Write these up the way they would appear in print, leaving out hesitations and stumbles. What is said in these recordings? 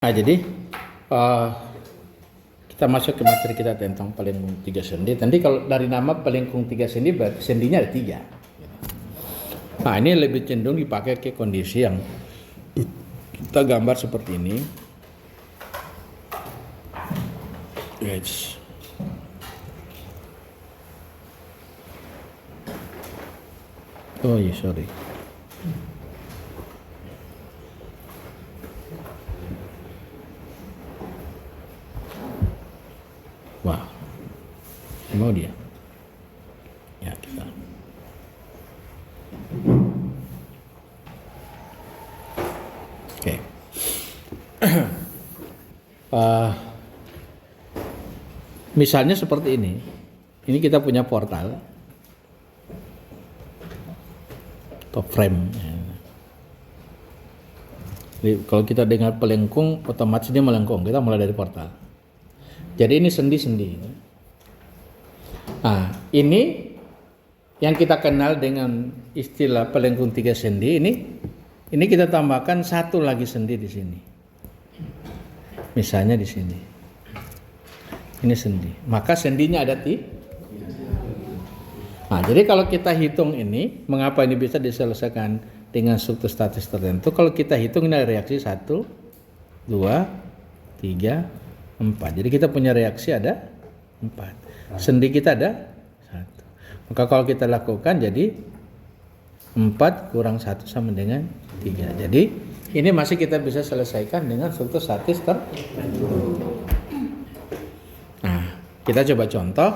Nah, jadi kita masuk ke materi kita tentang pelengkung 3 sendi. Nanti kalau dari nama pelengkung 3 sendi, berarti sendinya ada 3. Nah, ini lebih cenderung dipakai ke kondisi yang kita gambar seperti ini. Yes. Oh iya, sorry. Wah, mau dia? Ya, kita. Oke. Misalnya seperti ini. Ini kita punya portal. Top frame. Jadi, kalau kita dengar pelengkung, otomatis dia melengkung. Kita mulai dari portal. Jadi ini sendi-sendi. Nah, ini yang kita kenal dengan istilah pelengkung 3 sendi. Ini kita tambahkan satu lagi sendi di sini. Misalnya di sini. Ini sendi. Maka sendinya ada Nah, jadi kalau kita hitung ini, mengapa ini bisa diselesaikan dengan struktur statis tertentu? Kalau kita hitung ini ada reaksi 1, 2, 3, 4. Jadi kita punya reaksi ada 4. Sendi kita ada 1. Maka kalau kita lakukan jadi 4 kurang 1 sama dengan 3. Jadi ini masih kita bisa selesaikan dengan struktur statis tertentu. Nah, kita coba contoh.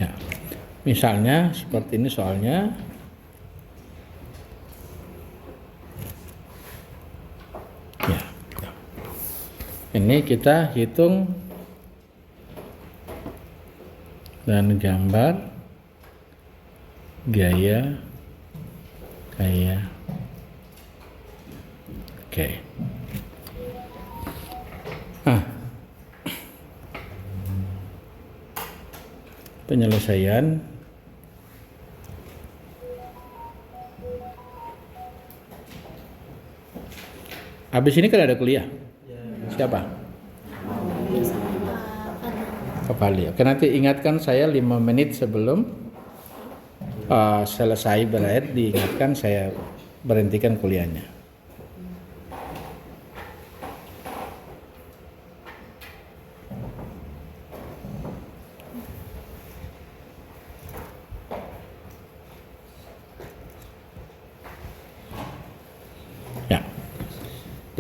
Ya, misalnya seperti ini soalnya. Ya, ini kita hitung dan gambar gaya. Oke. Penyelesaian habis ini kan ada kuliah. Siapa? Pak Fali. Oke, nanti ingatkan saya 5 menit sebelum selesai berakhir, diingatkan saya berhentikan kuliahnya.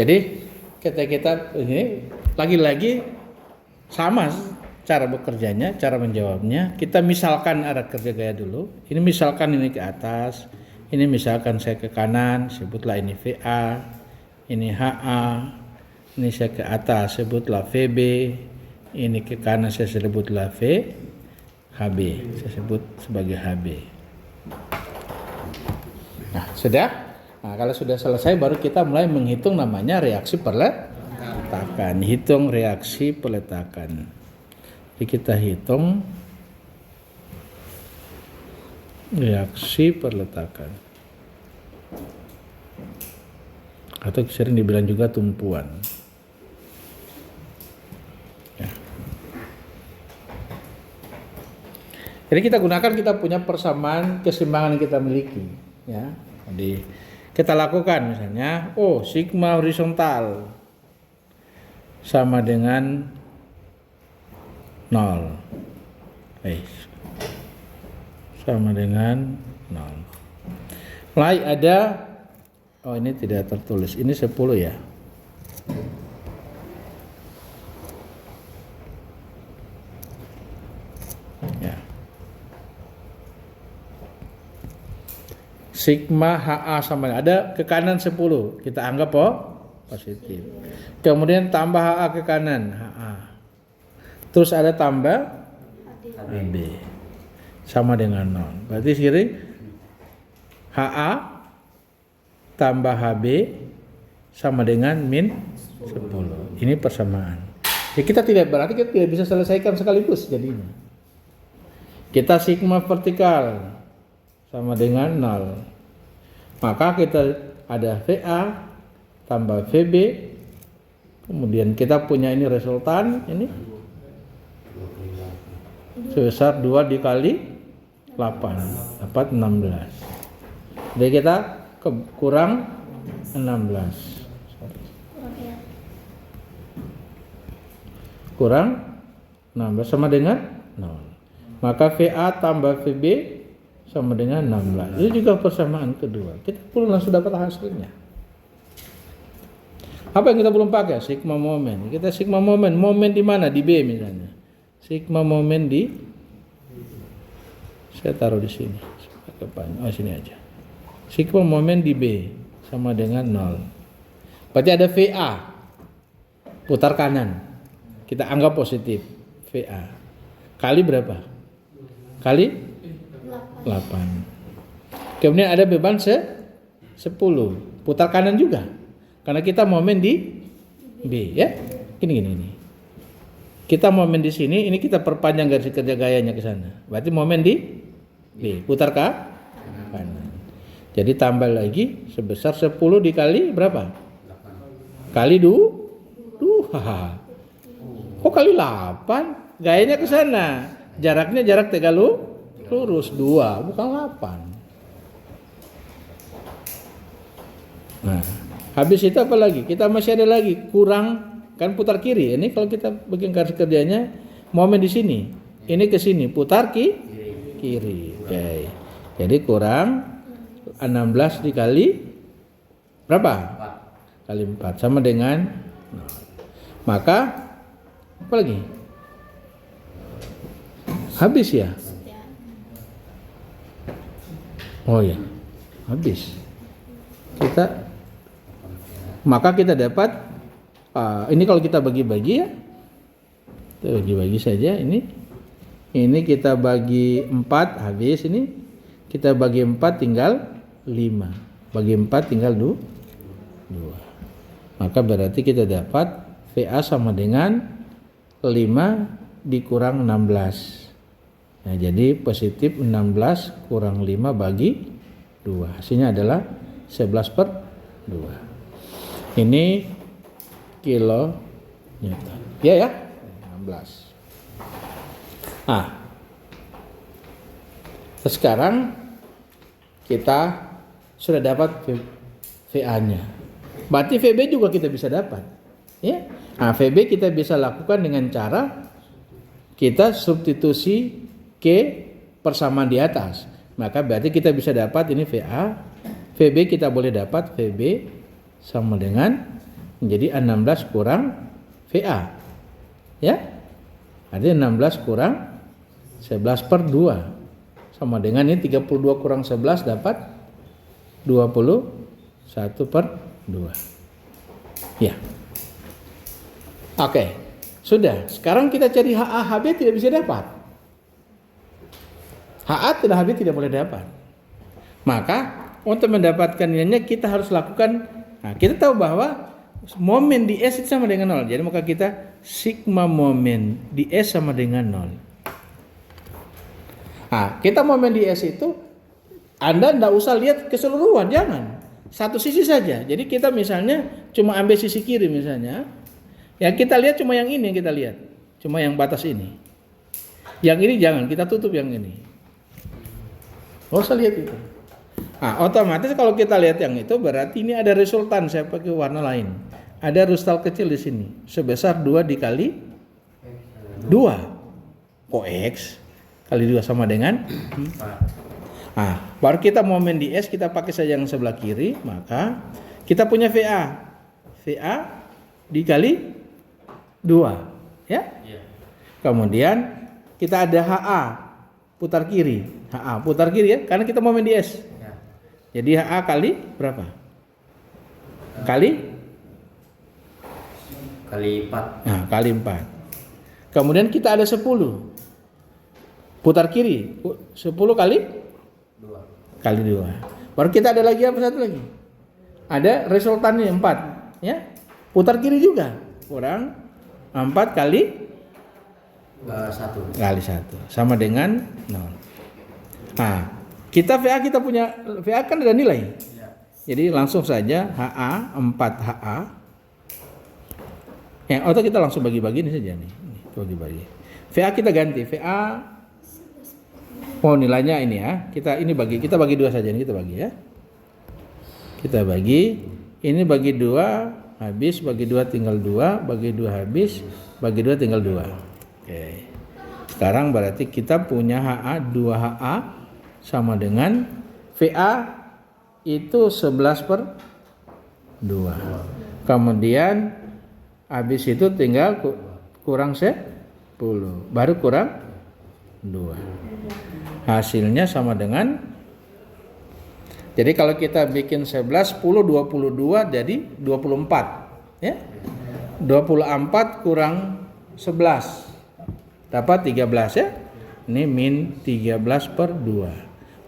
Jadi kita ini lagi-lagi sama cara bekerjanya, cara menjawabnya. Kita misalkan arah kerja gaya dulu. Ini misalkan ini ke atas, ini misalkan saya ke kanan, sebutlah ini VA, ini HA, ini saya ke atas, sebutlah VB, ini ke kanan saya sebutlah HB, saya sebut sebagai HB. Nah, sudah. Nah, kalau sudah selesai baru kita mulai menghitung namanya reaksi peletakan. Hitung reaksi peletakan. Jadi kita hitung reaksi perletakan. Atau sering dibilang juga tumpuan. Ya. Jadi kita gunakan, kita punya persamaan keseimbangan yang kita miliki. Ya. Jadi kita lakukan misalnya, sigma horizontal sama dengan 0. Sama dengan 0. Mulai ada, ini tidak tertulis, ini 10 ya. Ya. Sigma HA sama ada ke kanan 10, kita anggap positif. Kemudian tambah HA ke kanan, HA. Terus ada tambah HB sama dengan 0. Berarti kiri HA tambah HB sama dengan min 10. Ini persamaan. Ya, kita tidak bisa selesaikan sekaligus jadinya. Kita sigma vertikal sama dengan 0. Maka kita ada VA tambah VB. Kemudian kita punya ini resultan ini sebesar 2 dikali 8 dapat 16. Jadi kita kurang 16. Kurang 16 sama dengan 0. Maka VA tambah VB sama dengan 16. Itu juga persamaan kedua. Kita belum langsung dapat hasilnya. Apa yang kita belum pakai? Sigma momen. Kita sigma momen. Momen di mana? Di B misalnya. Sigma momen di, saya taruh di sini. Sini aja. Sigma momen di B sama dengan 0. Berarti ada VA. Putar kanan. Kita anggap positif. VA. Kali berapa? Kali 8. Kemudian ada beban 10. Putar kanan juga. Karena kita momen di B ya. Gini. Kita momen di sini, ini kita perpanjang garis kerja gayanya ke sana. Berarti momen di B, putar ke kanan. Jadi tambah lagi sebesar 10 dikali berapa? 8. Kali 2. Kok kali 8? Gayanya ke sana. Jaraknya jarak tegak lurus 2, bukan 8. Nah, habis itu apa lagi? Kita masih ada lagi kurang, kan putar kiri. Ini kalau kita bikin garis kerjanya momen di sini. Ini ke sini, putar kiri. Oke. Jadi kurang 16 dikali berapa? 4. Kali 4 sama dengan 0. Maka apa lagi? Habis ya? Oh ya. Habis. Maka kita dapat ini kalau kita bagi-bagi ya. Kita bagi-bagi saja ini. Ini kita bagi 4 habis ini. Kita bagi 4 tinggal 5. Bagi 4 tinggal 2. Maka berarti kita dapat VA sama dengan 5 dikurang 16. Nah, jadi positif 16 kurang 5 bagi 2. Hasilnya adalah 11/2. Ini kilo Newton. Ya. 16. Nah, sekarang kita sudah dapat VA-nya. Berarti VB juga kita bisa dapat. Ya. Nah, VB kita bisa lakukan dengan cara kita substitusi ke persamaan di atas. Maka berarti kita bisa dapat ini VA. VB kita boleh dapat VB sama dengan menjadi 16 kurang VA. Ya. Artinya 16 kurang 11/2 sama dengan ini 32 kurang 11 dapat 21/2. Ya. Oke. Sudah. Sekarang kita cari HA HB tidak bisa dapat. HA dan HB tidak boleh dapat. Maka untuk mendapatkannya kita harus lakukan. Nah, kita tahu bahwa momen di S itu sama dengan 0. Jadi maka kita sigma momen di S sama dengan 0. Nah, kita momen di S itu Anda tidak usah lihat keseluruhan, jangan. Satu sisi saja. Jadi kita misalnya cuma ambil sisi kiri misalnya. Ya kita lihat cuma yang ini yang kita lihat. Cuma yang batas ini. Yang ini jangan, kita tutup yang ini. Nggak usah lihat itu. Nah, otomatis kalau kita lihat yang itu berarti ini ada resultan, saya pakai warna lain. Ada resultan kecil di sini. Sebesar 2 dikali 2. Kok X kali 2 sama dengan 4. Nah, baru kita mau main di S, kita pakai saja yang sebelah kiri, maka kita punya VA. VA dikali 2, ya? Kemudian kita ada HA, putar kiri. HA, putar kiri ya, karena kita mau main di S. Jadi HA kali berapa? Kali 4. Nah, kali 4. Kemudian kita ada 10. Putar kiri, 10 kali 2. Kali 2. Baru kita ada lagi apa satu lagi? Ada resultannya 4, ya. Putar kiri juga. Kurang 4 kali 1. kali 1 sama dengan 0. Nah, kita VA kita punya VA kan ada nilai. Jadi langsung saja HA 4HA. Atau kita langsung bagi-bagi ini saja nih. Bagi-bagi. VA kita ganti VA. Oh nilainya ini ya. Kita bagi 2 saja ini kita bagi ya. Kita bagi. Ini bagi 2 habis, bagi 2 tinggal 2, bagi 2 habis, bagi 2 tinggal 2. Oke. Sekarang berarti kita punya HA 2HA sama dengan VA itu 11/2. Kemudian habis itu tinggal kurang 10. Baru kurang 2. Hasilnya sama dengan, jadi kalau kita bikin 11, 10, 22 jadi 24 ya. 24 kurang 11 dapat 13 ya. Ini min 13/2.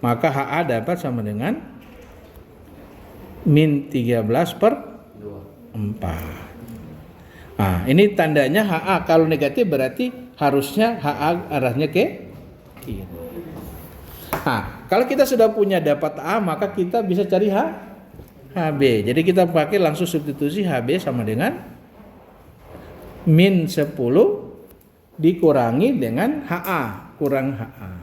Maka HA dapat sama dengan min 13/4. Nah ini tandanya HA kalau negatif berarti harusnya HA arahnya ke kiri. Nah, kalau kita sudah punya dapat A, maka kita bisa cari HB. Jadi kita pakai langsung substitusi HB sama dengan min 10 dikurangi dengan HA kurang HA.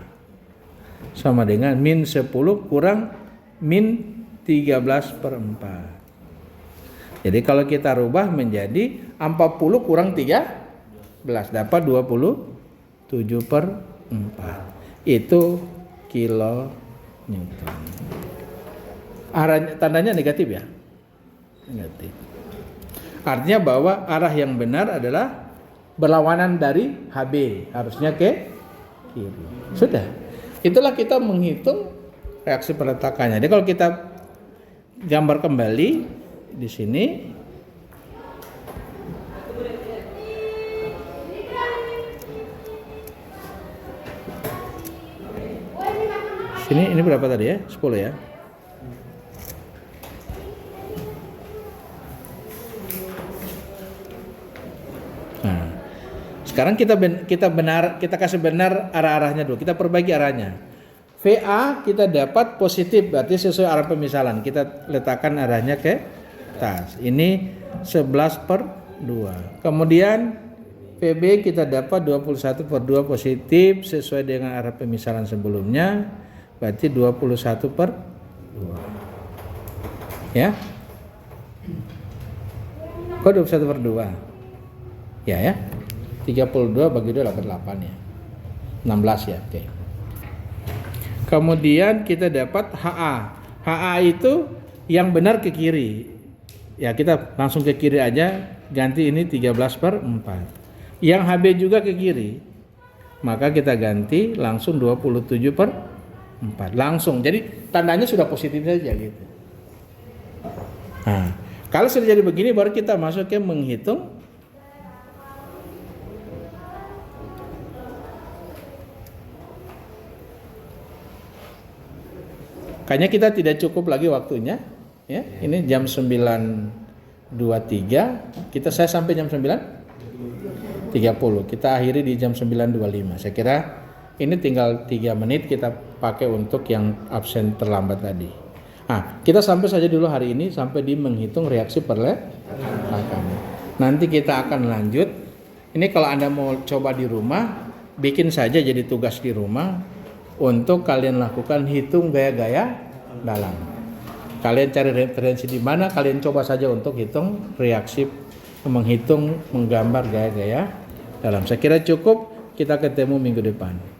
Sama dengan min 10 kurang min 13/4. Jadi kalau kita rubah menjadi 40 kurang 13 dapat 27/4. Itu kilo Newton. Arahnya tandanya negatif ya? Negatif. Artinya bahwa arah yang benar adalah berlawanan dari HB, harusnya ke kiri. Sudah. Itulah kita menghitung reaksi peletakannya. Jadi kalau kita gambar kembali di sini, ini berapa tadi ya? 10 ya. Nah, sekarang kita kasih benar arah-arahnya dulu. Kita perbaiki arahnya. VA kita dapat positif, berarti sesuai arah pemisalan. Kita letakkan arahnya ke atas. Ini 11/2. Kemudian VB kita dapat 21/2 positif sesuai dengan arah pemisalan sebelumnya. Berarti 21/2. Ya. Kok 21/2? Ya. 32 bagi 2 dapat 8 ya. 16 ya, oke. Kemudian kita dapat HA. HA itu yang benar ke kiri. Ya, kita langsung ke kiri aja, ganti ini 13/4. Yang HB juga ke kiri. Maka kita ganti langsung 27/4. Langsung. Jadi tandanya sudah positif saja gitu. Nah, kalau sudah jadi begini baru kita masuk ke menghitung kayaknya kita tidak cukup lagi waktunya ya. Ini jam 9.23. Saya sampai jam 9.30. Kita akhiri di jam 9.25. Saya kira Ini tinggal 3 menit kita pakai untuk yang absen terlambat tadi. Nah, kita sampai saja dulu hari ini sampai di menghitung reaksi perlekakan. Nanti kita akan lanjut. Ini kalau Anda mau coba di rumah, bikin saja jadi tugas di rumah untuk kalian lakukan hitung gaya-gaya dalam. Kalian cari referensi di mana, kalian coba saja untuk hitung reaksi, menghitung, menggambar gaya-gaya dalam. Saya kira cukup, kita ketemu minggu depan.